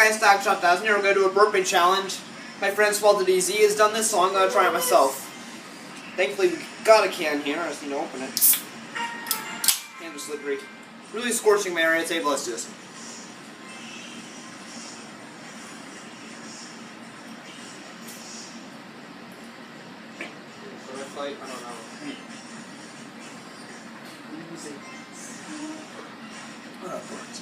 guys, Stackshot Dazzler. We're going to do a burping challenge. My friend Swelted Easy has done this, so I'm going to try it myself. Thankfully, we got a can here. I just need to open it. Hands are slippery. Really scorching my area table. Let's do this. Should I fight? I don't know. Oh, that worked.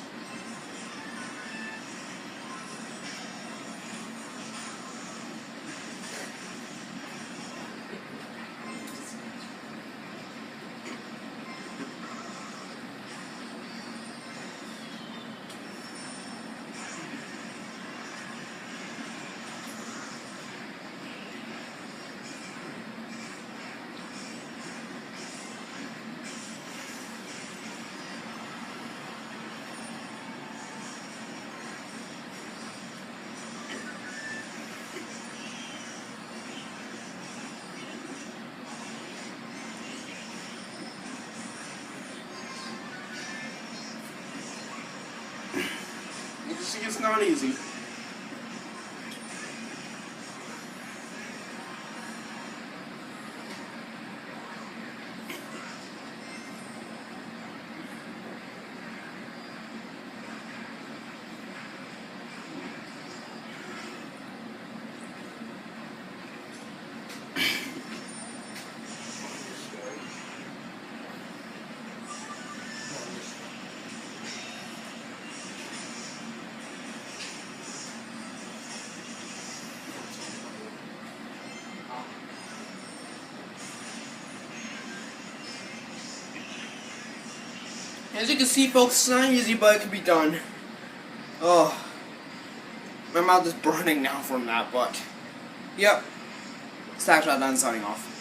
It's not easy. As you can see, folks, it's not easy, but it can be done. Oh, my mouth is burning now from that, but yep. Stackshot done signing off.